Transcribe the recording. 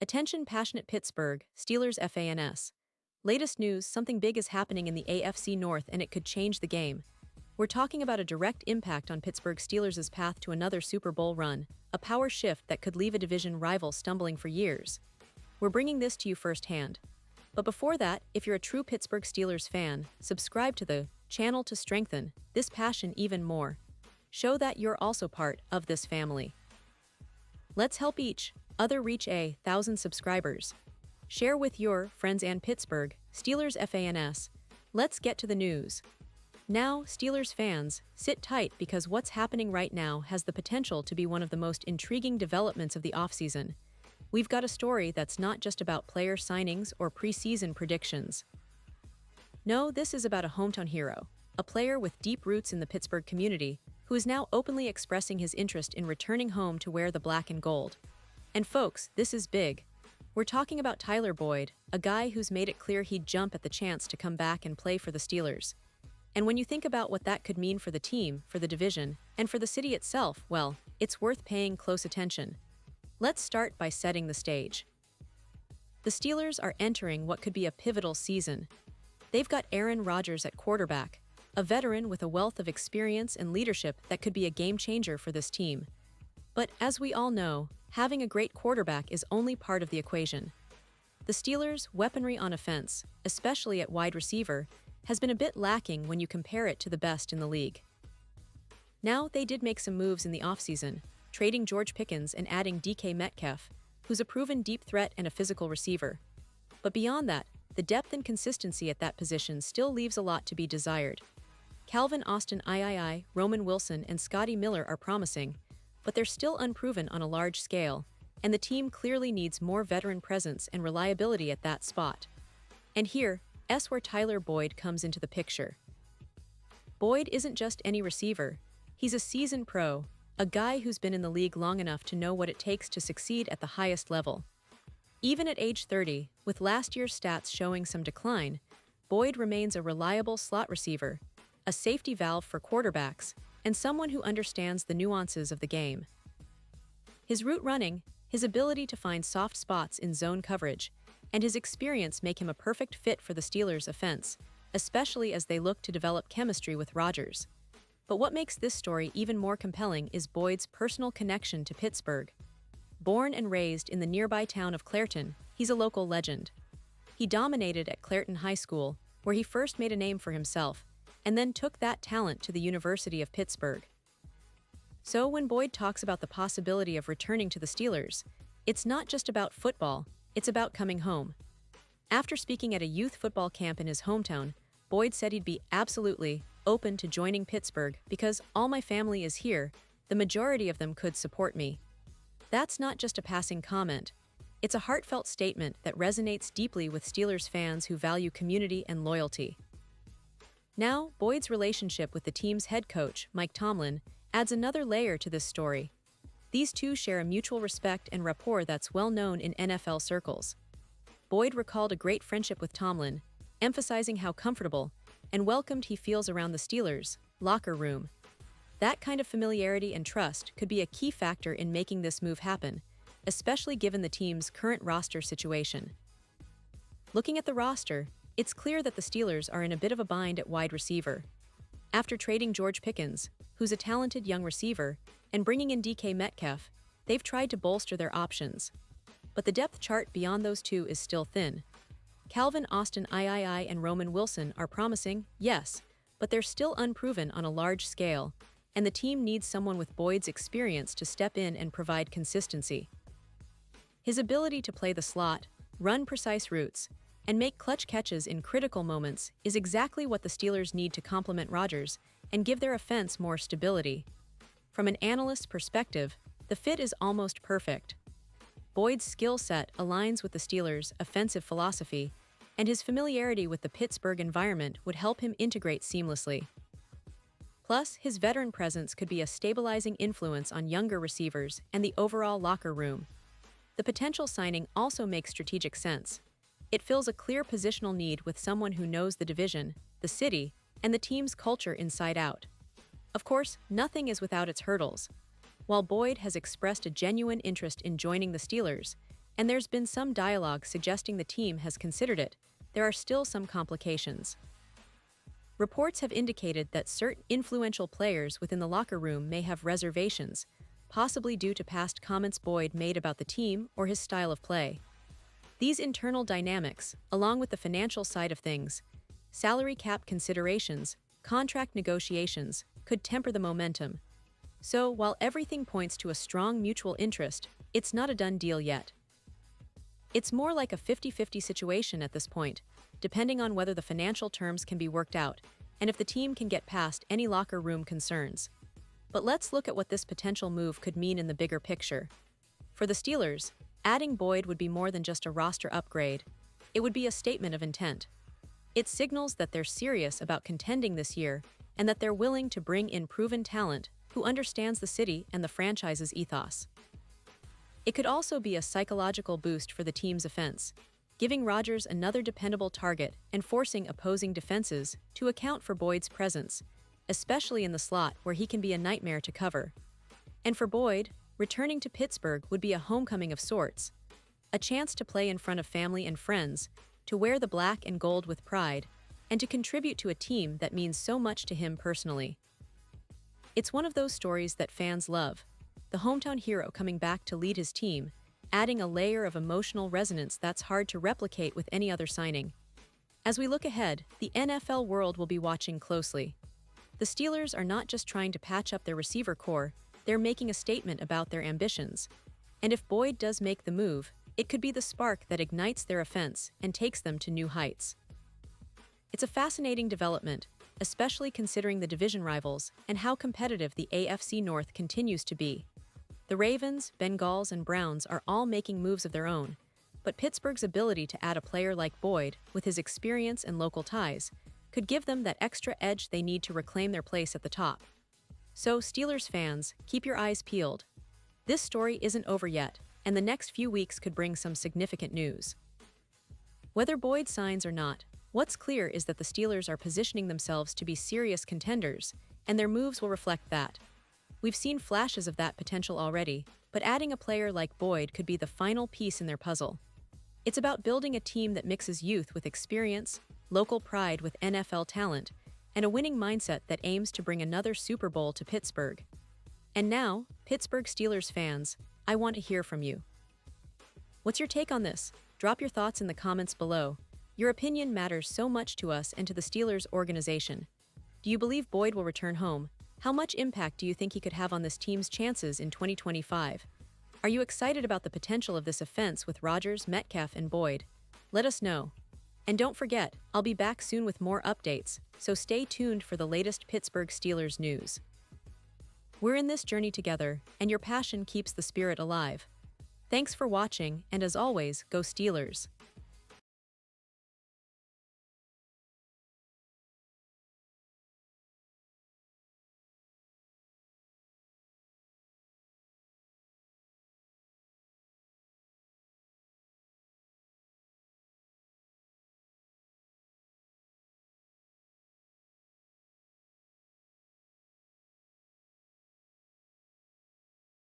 Attention passionate Pittsburgh Steelers fans. Latest news, something big is happening in the AFC North and it could change the game. We're talking about a direct impact on Pittsburgh Steelers' path to another Super Bowl run, a power shift that could leave a division rival stumbling for years. We're bringing this to you firsthand. But before that, if you're a true Pittsburgh Steelers fan, subscribe to the channel to strengthen this passion even more. Show that you're also part of this family. Let's help each other reach 1,000 subscribers. Share with your friends and Pittsburgh Steelers fans. Let's get to the news. Now, Steelers fans, sit tight because what's happening right now has the potential to be one of the most intriguing developments of the offseason. We've got a story that's not just about player signings or preseason predictions. No, this is about a hometown hero, a player with deep roots in the Pittsburgh community, who is now openly expressing his interest in returning home to wear the black and gold. And folks, this is big. We're talking about Tyler Boyd, a guy who's made it clear he'd jump at the chance to come back and play for the Steelers. And when you think about what that could mean for the team, for the division, and for the city itself, well, it's worth paying close attention. Let's start by setting the stage. The Steelers are entering what could be a pivotal season. They've got Aaron Rodgers at quarterback, a veteran with a wealth of experience and leadership that could be a game changer for this team. But as we all know, having a great quarterback is only part of the equation. The Steelers' weaponry on offense, especially at wide receiver, has been a bit lacking when you compare it to the best in the league. Now, they did make some moves in the offseason, trading George Pickens and adding DK Metcalf, who's a proven deep threat and a physical receiver. But beyond that, the depth and consistency at that position still leaves a lot to be desired. Calvin Austin III, Roman Wilson, and Scotty Miller are promising, but they're still unproven on a large scale, and the team clearly needs more veteran presence and reliability at that spot. And here's where Tyler Boyd comes into the picture. Boyd isn't just any receiver. He's a seasoned pro, a guy who's been in the league long enough to know what it takes to succeed at the highest level. Even at age 30, with last year's stats showing some decline, Boyd remains a reliable slot receiver, a safety valve for quarterbacks, and someone who understands the nuances of the game. His route running, his ability to find soft spots in zone coverage, and his experience make him a perfect fit for the Steelers' offense, especially as they look to develop chemistry with Rodgers. But what makes this story even more compelling is Boyd's personal connection to Pittsburgh. Born and raised in the nearby town of Clairton, he's a local legend. He dominated at Clairton High School, where he first made a name for himself, and then took that talent to the University of Pittsburgh. So when Boyd talks about the possibility of returning to the Steelers, it's not just about football, it's about coming home. After speaking at a youth football camp in his hometown, Boyd said he'd be absolutely open to joining Pittsburgh because all my family is here, the majority of them could support me. That's not just a passing comment. It's a heartfelt statement that resonates deeply with Steelers fans who value community and loyalty. Now, Boyd's relationship with the team's head coach, Mike Tomlin, adds another layer to this story. These two share a mutual respect and rapport that's well known in NFL circles. Boyd recalled a great friendship with Tomlin, emphasizing how comfortable and welcomed he feels around the Steelers' locker room. That kind of familiarity and trust could be a key factor in making this move happen, especially given the team's current roster situation. Looking at the roster, it's clear that the Steelers are in a bit of a bind at wide receiver. After trading George Pickens, who's a talented young receiver, and bringing in DK Metcalf, they've tried to bolster their options. But the depth chart beyond those two is still thin. Calvin Austin III and Roman Wilson are promising, yes, but they're still unproven on a large scale, and the team needs someone with Boyd's experience to step in and provide consistency. His ability to play the slot, run precise routes, and make clutch catches in critical moments is exactly what the Steelers need to complement Rodgers and give their offense more stability. From an analyst's perspective, the fit is almost perfect. Boyd's skill set aligns with the Steelers' offensive philosophy, and his familiarity with the Pittsburgh environment would help him integrate seamlessly. Plus, his veteran presence could be a stabilizing influence on younger receivers and the overall locker room. The potential signing also makes strategic sense. It fills a clear positional need with someone who knows the division, the city, and the team's culture inside out. Of course, nothing is without its hurdles. While Boyd has expressed a genuine interest in joining the Steelers, and there's been some dialogue suggesting the team has considered it, there are still some complications. Reports have indicated that certain influential players within the locker room may have reservations, possibly due to past comments Boyd made about the team or his style of play. These internal dynamics, along with the financial side of things, salary cap considerations, contract negotiations, could temper the momentum. So, while everything points to a strong mutual interest, it's not a done deal yet. It's more like a 50-50 situation at this point, depending on whether the financial terms can be worked out and if the team can get past any locker room concerns. But let's look at what this potential move could mean in the bigger picture. For the Steelers, adding Boyd would be more than just a roster upgrade. It would be a statement of intent. It signals that they're serious about contending this year and that they're willing to bring in proven talent who understands the city and the franchise's ethos. It could also be a psychological boost for the team's offense, giving Rodgers another dependable target and forcing opposing defenses to account for Boyd's presence, especially in the slot where he can be a nightmare to cover. And for Boyd, returning to Pittsburgh would be a homecoming of sorts, a chance to play in front of family and friends, to wear the black and gold with pride, and to contribute to a team that means so much to him personally. It's one of those stories that fans love, the hometown hero coming back to lead his team, adding a layer of emotional resonance that's hard to replicate with any other signing. As we look ahead, the NFL world will be watching closely. The Steelers are not just trying to patch up their receiver core, they're making a statement about their ambitions. And if Boyd does make the move, it could be the spark that ignites their offense and takes them to new heights. It's a fascinating development, especially considering the division rivals and how competitive the AFC North continues to be. The Ravens, Bengals, and Browns are all making moves of their own, but Pittsburgh's ability to add a player like Boyd, with his experience and local ties, could give them that extra edge they need to reclaim their place at the top. So, Steelers fans, keep your eyes peeled. This story isn't over yet, and the next few weeks could bring some significant news. Whether Boyd signs or not, what's clear is that the Steelers are positioning themselves to be serious contenders, and their moves will reflect that. We've seen flashes of that potential already, but adding a player like Boyd could be the final piece in their puzzle. It's about building a team that mixes youth with experience, local pride with NFL talent, and a winning mindset that aims to bring another Super Bowl to Pittsburgh. And now, Pittsburgh Steelers fans, I want to hear from you. What's your take on this? Drop your thoughts in the comments below. Your opinion matters so much to us and to the Steelers organization. Do you believe Boyd will return home? How much impact do you think he could have on this team's chances in 2025? Are you excited about the potential of this offense with Rodgers, Metcalf, and Boyd? Let us know. And don't forget, I'll be back soon with more updates, so stay tuned for the latest Pittsburgh Steelers news. We're in this journey together, and your passion keeps the spirit alive. Thanks for watching, and as always, go Steelers!